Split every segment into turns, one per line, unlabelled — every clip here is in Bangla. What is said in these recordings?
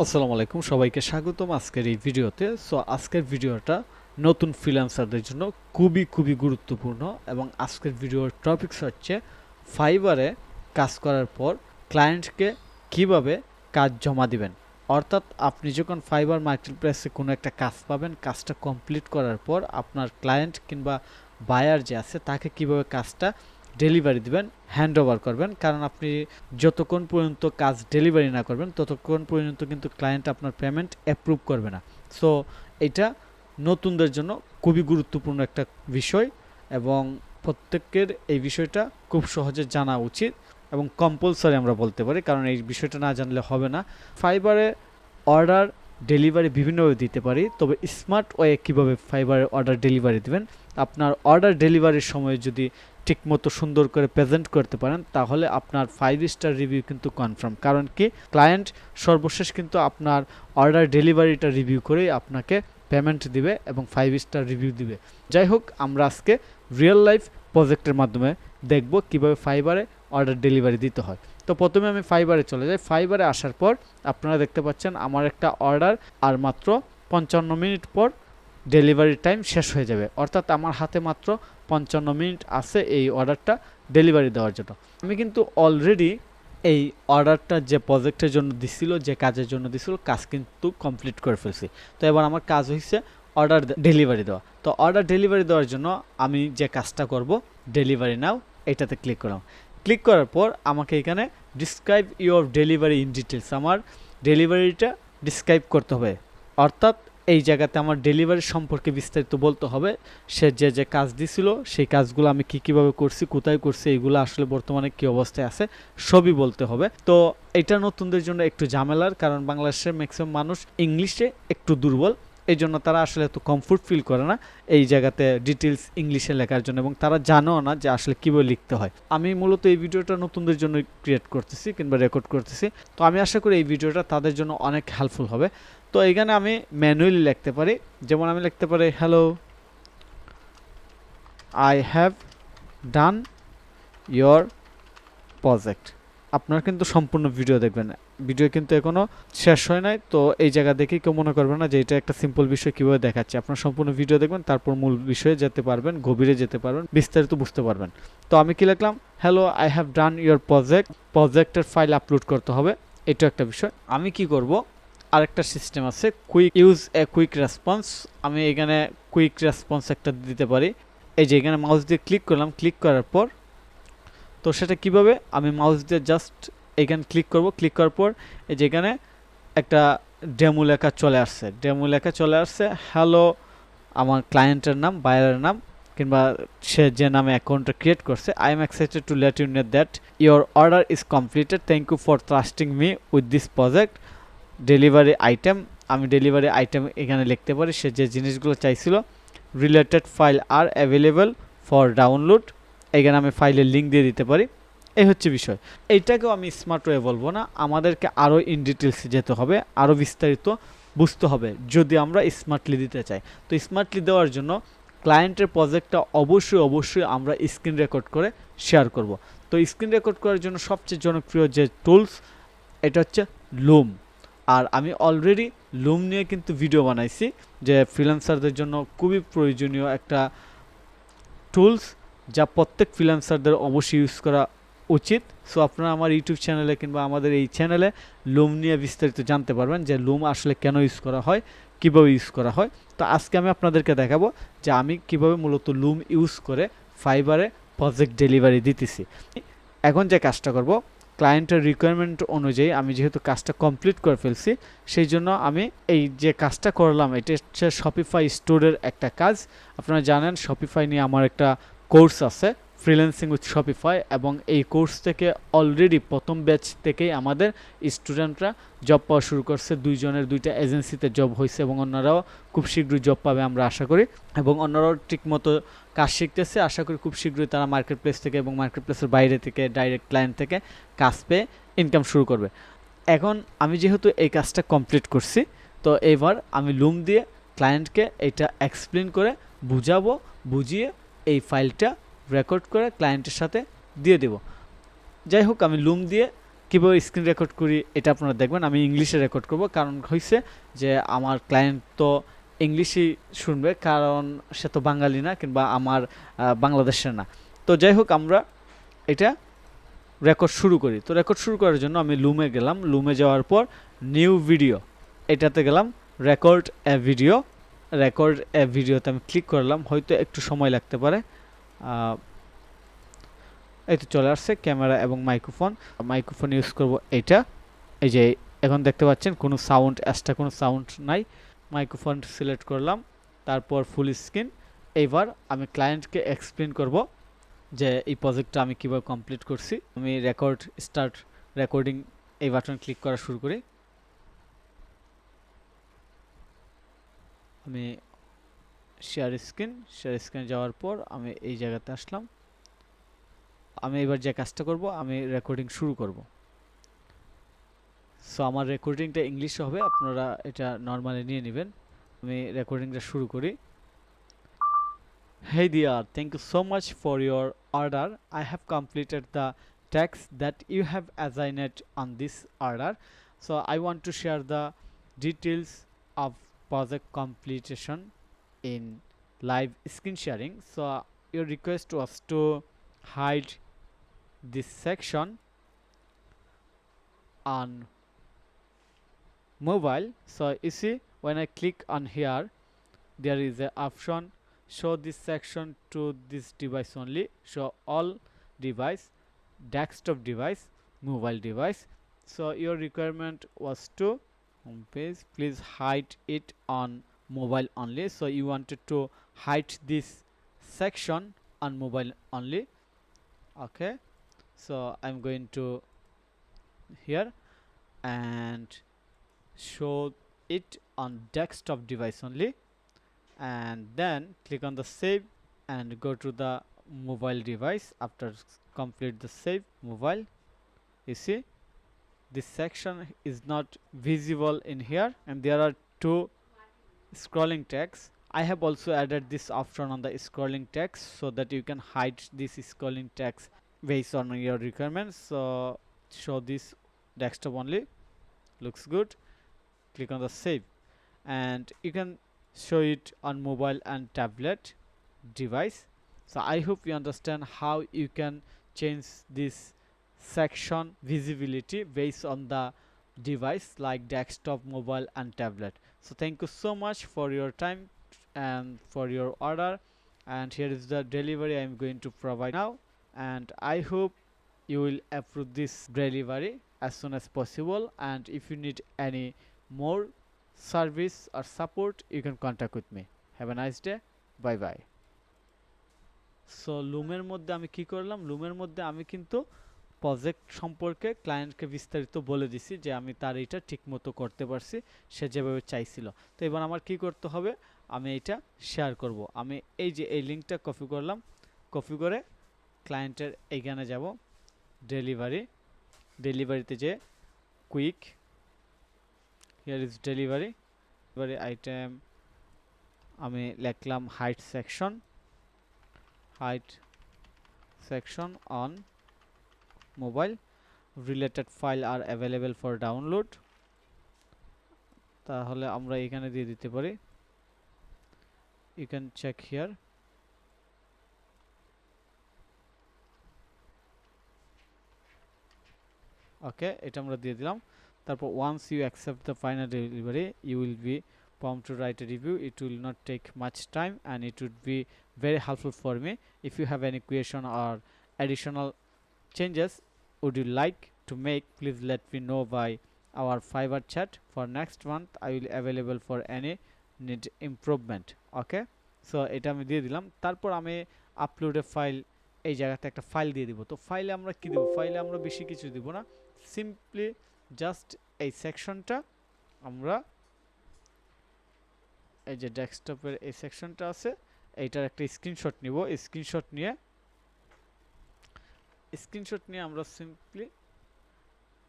আসসালামু আলাইকুম, সবাইকে স্বাগতম আজকের এই ভিডিওতে। আজকের ভিডিওটা নতুন ফ্রিল্যান্সারদের জন্য খুবই গুরুত্বপূর্ণ এবং আজকের ভিডিওর টপিকস হচ্ছে ফাইবারে কাজ করার পর ক্লায়েন্টকে কিভাবে কাজ জমা দিবেন। অর্থাৎ আপনি যখন ফাইবার মার্কেটপ্লেসে কোনো একটা কাজ পাবেন, কাজটা কমপ্লিট করার পর আপনার ক্লায়েন্ট কিংবা বায়ার যে আছে তাকে কিভাবে কাজটা ডেলিভারি দিবেন, হ্যান্ড ওভার করবেন। কারণ আপনি যতক্ষণ পর্যন্ত কাজ ডেলিভারি না করবেন ততক্ষণ পর্যন্ত কিন্তু ক্লায়েন্ট আপনার পেমেন্ট অ্যাপ্রুভ করবে না। সো এটা নতুনদের জন্য খুবই গুরুত্বপূর্ণ একটা বিষয় এবং প্রত্যেকের এই বিষয়টা খুব সহজে জানা উচিত এবং কম্পালসারি আমরা বলতে পারি, কারণ এই বিষয়টা না জানলে হবে না। ফাইবারে অর্ডার ডেলিভারি বিভিন্নভাবে দিতে পারি, তবে স্মার্ট ওয়ে কীভাবে ফাইবারে অর্ডার ডেলিভারি দেবেন, আপনার অর্ডার ডেলিভারির সময় যদি ঠিকমতো সুন্দর করে প্রেজেন্ট করতে পারেন তাহলে আপনার 5 স্টার রিভিউ কিন্তু কনফার্ম। কারণ কি, ক্লায়েন্ট সর্বশেষ কিন্তু আপনার অর্ডার ডেলিভারিটা রিভিউ করেই আপনাকে পেমেন্ট দিবে এবং 5 স্টার রিভিউ দিবে। যাই হোক, আমরা আজকে রিয়েল লাইফ প্রজেক্টের মাধ্যমে দেখব কিভাবে ফাইবারে অর্ডার ডেলিভারি দিতে হয়। তো প্রথমে আমি ফাইবারে চলে যাই। ফাইবারে আসার পর আপনারা দেখতে পাচ্ছেন আমার একটা অর্ডার আর মাত্র 55 মিনিট পর ডেলিভারি টাইম শেষ হয়ে যাবে। অর্থাৎ আমার হাতে মাত্র 55 মিনিট আছে এই অর্ডারটা ডেলিভারি দেওয়ার জন্য। আমি কিন্তু অলরেডি এই অর্ডারটা যে প্রজেক্টের জন্য দিছিল, যে কাজের জন্য দিছিল, কাজ কিন্তু কমপ্লিট করে ফেলছি। তো এবার আমার কাজ হয়েছে অর্ডার ডেলিভারি দেওয়া। তো অর্ডার ডেলিভারি দেওয়ার জন্য আমি যে কাজটা করব, ডেলিভারি নাও এটাতে ক্লিক করলাম। ক্লিক করার পর আমাকে এখানে describe your delivery in details, আমার ডেলিভারিটা ডিসক্রাইব করতে হবে। অর্থাৎ এই জায়গাতে আমার ডেলিভারি সম্পর্কে বিস্তারিত বলতে হবে। সে যে কাজ দিছিল সেই কাজগুলো আমি কীভাবে করছি, কোথায় করছি, এইগুলো আসলে বর্তমানে কী অবস্থায় আছে সবই বলতে হবে। তো এটা নতুনদের জন্য একটু ঝামেলার, কারণ বাংলাদেশের ম্যাক্সিমাম মানুষ ইংলিশে একটু দুর্বল, এই জন্য তারা আসলে এত কমফোর্ট ফিল করে না এই জায়গাতে ডিটেলস ইংলিশে লেখার জন্য, এবং তারা জানেও না যে আসলে কীভাবে লিখতে হয়। আমি মূলত এই ভিডিওটা নতুনদের জন্য ক্রিয়েট করতেছি কিংবা রেকর্ড করতেছি। তো আমি আশা করি এই ভিডিওটা তাদের জন্য অনেক হেল্পফুল হবে। তো এখানে আমি ম্যানুয়ালি লিখতে পারি, যেমন আমি লিখতে পারি hello, I have done your project. আপনারা কিন্তু সম্পূর্ণ ভিডিও দেখবেন, ভিডিও কিন্তু এখনও শেষ হয় নাই। তো এই জায়গা দেখে কেউ মনে করবে না যে এটা একটা সিম্পল বিষয় কীভাবে দেখাচ্ছে। আপনারা সম্পূর্ণ ভিডিও দেখবেন, তারপর মূল বিষয়ে যেতে পারবেন, গভীরে যেতে পারবেন, বিস্তারিত বুঝতে পারবেন। তো আমি কি লিখলাম, hello I have done your project. প্রজেক্টের ফাইল আপলোড করতে হবে, এটা একটা বিষয়। আমি কি করব, আরেকটা সিস্টেম আছে, quick use a quick response. আমি এখানে কুইক রেসপন্স একটা দিতে পারি। এই যে এখানে মাউস দিয়ে ক্লিক করলাম, ক্লিক করার পর তো সেটা কিভাবে, আমি মাউস দিয়ে জাস্ট এখানে ক্লিক করব। ক্লিক করার পর এই যে এখানে একটা ডেমো লেখা চলে আসছে, ডেমো লেখা চলে আসছে। হ্যালো, আমার ক্লায়েন্টের নাম, বায়ারের নাম, কিংবা সে যে নামে অ্যাকাউন্টটা ক্রিয়েট করছে। I am excited to let you know that your order is completed, thank you for trusting me with this project. Delivery item, আমি ডেলিভারি আইটেম এখানে লিখতে পারি, সে যে জিনিসগুলো চাইছিল। Related file are available for download, এখানে আমি ফাইলের লিঙ্ক দিয়ে দিতে পারি। এই হচ্ছে বিষয়। এইটাকেও আমি স্মার্ট ওয়ে বলবো না, আমাদেরকে আরও ইন ডিটেলসে যেতে হবে, আরও বিস্তারিত বুঝতে হবে যদি আমরা স্মার্টলি দিতে চাই। তো স্মার্টলি দেওয়ার জন্য ক্লায়েন্টের প্রজেক্টটা অবশ্যই আমরা স্ক্রিন রেকর্ড করে শেয়ার করব। তো স্ক্রিন রেকর্ড করার জন্য সবচেয়ে জনপ্রিয় যে টুলস, এটা হচ্ছে লুম। আর আমি অলরেডি লুম নিয়ে কিন্তু ভিডিও বানাইছি, যে ফ্রিল্যান্সারদের জন্য খুবই প্রয়োজনীয় একটা টুলস, যা প্রত্যেক ফ্রিল্যান্সারদের অবশ্যই ইউজ করা উচিত। সো আপনারা আমার ইউটিউব চ্যানেলে কিংবা আমাদের এই চ্যানেলে লুম নিয়ে বিস্তারিত জানতে পারবেন, যে লুম আসলে কেন ইউজ করা হয়, কীভাবে ইউজ করা হয়। তো আজকে আমি আপনাদেরকে দেখাবো যে আমি কিভাবে মূলত লুম ইউজ করে ফাইবারে প্রজেক্ট ডেলিভারি দিতেছি। এখন যে কাজটা করব, ক্লায়েন্টের রিকোয়ারমেন্ট অনুযায়ী আমি যেহেতু কাজটা কমপ্লিট করে ফেলছি, সেই জন্য আমি এই যে কাজটা করলাম এটা হচ্ছে শপিফাই স্টোরের একটা কাজ। আপনারা জানেন শপিফাই নিয়ে আমার একটা কোর্স আছে, ফ্রিল্যান্সিং উইথ শপিফাই, এবং এই কোর্স থেকে অলরেডি প্রথম ব্যাচ থেকেই আমাদের স্টুডেন্টরা জব পাওয়া শুরু করছে। দুইজনের দুইটা এজেন্সিতে জব হয়েছে এবং অন্যরাও খুব শীঘ্রই জব পাবে আমরা আশা করি, এবং অন্যরাও ঠিকমতো কাজ শিখতেছে। আশা করি খুব শীঘ্রই তারা মার্কেট প্লেস থেকে এবং মার্কেট প্লেসের বাইরে থেকে ডাইরেক্ট ক্লায়েন্ট থেকে কাজ পেয়ে ইনকাম শুরু করবে। এখন আমি যেহেতু এই কাজটা কমপ্লিট করছি, তো এবার আমি লুম দিয়ে ক্লায়েন্টকে এটা এক্সপ্লেন করে বুঝাবো, বুঝিয়ে এই ফাইলটা রেকর্ড করে ক্লায়েন্টের সাথে দিয়ে দেব। যাই হোক, আমি লুম দিয়ে কীভাবে স্ক্রিন রেকর্ড করি এটা আপনারা দেখবেন। আমি ইংলিশে রেকর্ড করব, কারণ হয়েছে যে আমার ক্লায়েন্ট তো ইংলিশই শুনবে, কারণ সে তো বাঙালি না কিংবা আমার বাংলাদেশের না। তো যাই হোক, আমরা এটা রেকর্ড শুরু করি। তো রেকর্ড শুরু করার জন্য আমি লুমে গেলাম। লুমে যাওয়ার পর নিউ ভিডিও এটাতে গেলাম, রেকর্ড এ ভিডিও। রেকর্ড এ ভিডিওতে আমি ক্লিক করলাম, হয়তো একটু সময় লাগতে পারে। এই তো চলে আসছে ক্যামেরা এবং মাইক্রোফোন। মাইক্রোফোন ইউজ করব এটা। এই যে এখন দেখতে পাচ্ছেন কোনো সাউন্ড, এক্সট্রা কোনো সাউন্ড নাই। মাইক্রোফোন সিলেক্ট করলাম, তারপর ফুল স্ক্রিন। এইবার আমি ক্লায়েন্টকে এক্সপ্লেন করব যে এই প্রজেক্টটা আমি কীভাবে কমপ্লিট করছি। আমি স্টার্ট রেকর্ডিং এই বাটন ক্লিক করা শুরু করি। আমি শেয়ার স্ক্রিন যাওয়ার পর আমি এই জায়গাতে আসলাম। আমি এবার যে কাজটা করব, আমি রেকর্ডিং শুরু করব। সো আমার রেকর্ডিংটা ইংলিশে হবে, আপনারা এটা নর্মালি নিয়ে নেবেন। আমি রেকর্ডিংটা শুরু করি। Hey dear, thank you so much for your order. I have completed the tasks that you have assigned on this order. So I want to share the details of project completion in live screen sharing. So your request was to hide this section on mobile. So you see, when I click on here, there is a option show this section to this device only, show all device, desktop device, mobile device. So your requirement was to home page, please hide it on mobile only. So you wanted to hide this section on mobile only. Okay, so I'm going to here and show it on desktop device only, and then click on the save and go to the mobile device. After complete the save mobile, you see this section is not visible in here, and there are two scrolling text. I have also added this option on the scrolling text so that you can hide this scrolling text based on your requirements. So show this desktop only, looks good. Click on the save, and you can show it on mobile and tablet device. So I hope you understand how you can change this section visibility based on the device like desktop, mobile and tablet. So thank you so much for your time and for your order, and here is the delivery I am going to provide now, and I hope you will approve this delivery as soon as possible. And if you need any more service or support, you can contact with me. Have a nice day. Bye bye. So লুমের মধ্যে আমি কি করলাম, লুমের মধ্যে আমি কিন্তু প্রজেক্ট সম্পর্কে ক্লায়েন্টকে বিস্তারিত বলে দিছি যে আমি তার এইটা ঠিকমতো করতে পারছি, সে যেভাবে চাইছিল। তো এবার আমার কি করতে হবে, আমি এইটা শেয়ার করব। আমি এই যে এই লিঙ্কটা কপি করলাম, কপি করে ক্লায়েন্টের এইখানে যাব, ডেলিভারিতে যে quick, here is delivery item, আমি লিখলাম height section on mobile, related file are available for download. তাহলে আমরা এখানে দিয়ে দিতে পারি, you can check here. ওকে, এটা আমরা দিয়ে দিলাম। তারপর once you accept the final delivery, you will be prompt to write a review. It will not take much time and it would be very helpful for me. If you have any question or additional changes would you like to make, please let me know by our Fiverr chat. For next month I will available for any need improvement. Okay, so এটা আমি দিয়ে দিলাম। তারপর আমি আপলোড এ ফাইল, এই জায়গাতে একটা ফাইল দিয়ে দিব। তো ফাইলে আমরা কি দেব, ফাইলে আমরা বেশি কিছু দিব না, সিম্পলি জাস্ট এই সেকশনটা আমরা, এই যে ডেস্কটপের এই সেকশনটা আছে এইটার একটা স্ক্রিনশট নিব। স্ক্রিনশট নিয়ে আমরা সিম্পলি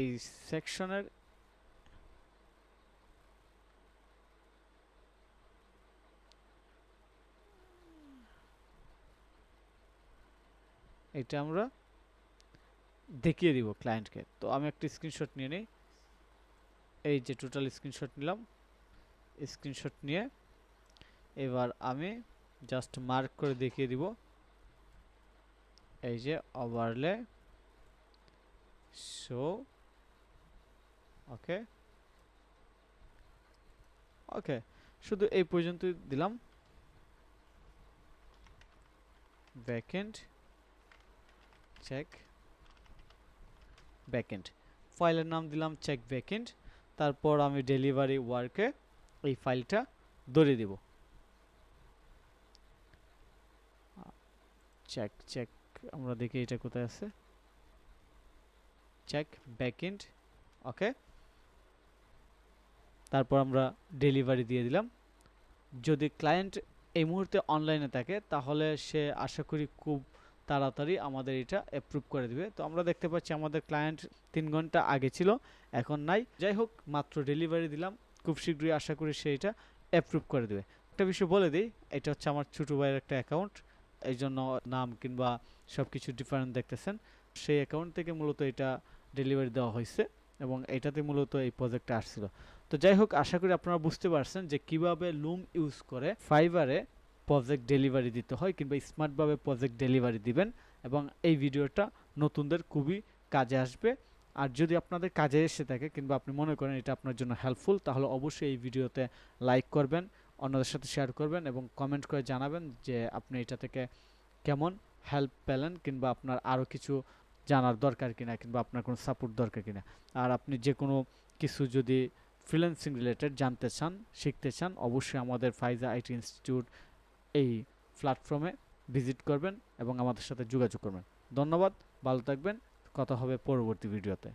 এই সেকশনের এটা আমরা দেখিয়ে দিব ক্লায়েন্টকে। তো আমি একটা স্ক্রিনশট নিয়ে নিই, এই যে টোটাল স্ক্রিনশট নিলাম। স্ক্রিনশট নিয়ে এবার আমি জাস্ট মার্ক করে দেখিয়ে দিব, এই যে ওভারলে শো। ওকে ওকে, শুধু এই পর্যন্ত দিলাম। ব্যাকএন্ড চেক ব্যাকএন্ড, ফাইলের নাম দিলাম চেক ব্যাকএন্ড। তারপর আমি ডেলিভারি ওয়ার্কে এই ফাইলটা ধরে দিব। চেক চেক, আমরা দেখি এটা কোথায় আছে, চেক ব্যাকএন্ড। ওকে, তারপর আমরা ডেলিভারি দিয়ে দিলাম। যদি ক্লায়েন্ট এই মুহূর্তে অনলাইনে থাকে তাহলে সে আশা করি খুব তাড়াতাড়ি আমাদের এটা অ্যাপ্রুভ করে দিবে। তো আমরা দেখতে পাচ্ছি আমাদের ক্লায়েন্ট 3 ঘন্টা আগে ছিল, এখন নাই। যাই হোক, মাত্র ডেলিভারি দিলাম, খুব শীঘ্রই আশা করি সে এটা অ্যাপ্রুভ করে দেবে। একটা বিষয় বলে দিই, এটা হচ্ছে আমার ছোটো ভাইয়ের একটা অ্যাকাউন্ট, এই জন্য নাম কিংবা সব কিছু ডিফারেন্ট দেখতেছেন। সেই অ্যাকাউন্ট থেকে মূলত এটা ডেলিভারি দেওয়া হয়েছে এবং এটাতে মূলত এই প্রজেক্টটা আসছিল। তো যাই হোক, আশা করি আপনারা বুঝতে পারছেন যে কিভাবে লুম ইউজ করে ফাইবারে প্রজেক্ট ডেলিভারি দিতে হয় কিংবা স্মার্টভাবে প্রজেক্ট ডেলিভারি দিবেন, এবং এই ভিডিওটা নতুনদের খুবই কাজে আসবে। আর যদি আপনাদের কাজে এসে থাকে কিংবা আপনি মনে করেন এটা আপনার জন্য হেল্পফুল, তাহলে অবশ্যই এই ভিডিওতে লাইক করবেন, অন্যদের সাথে শেয়ার করবেন এবং কমেন্ট করে জানাবেন যে আপনি এটা থেকে কেমন হেল্প পেলেন কিংবা আপনার আরও কিছু জানার দরকার কিনা কিংবা আপনার কোনো সাপোর্ট দরকার কিনা। আর আপনি যে কোনো কিছু যদি ফ্রিল্যান্সিং রিলেটেড জানতে চান, শিখতে চান, অবশ্যই আমাদের ফাইজা আইটি ইনস্টিটিউট এই প্ল্যাটফর্মে ভিজিট করবেন এবং আমাদের সাথে যোগাযোগ করবেন। ধন্যবাদ, ভালো থাকবেন, কথা হবে পরবর্তী ভিডিওতে।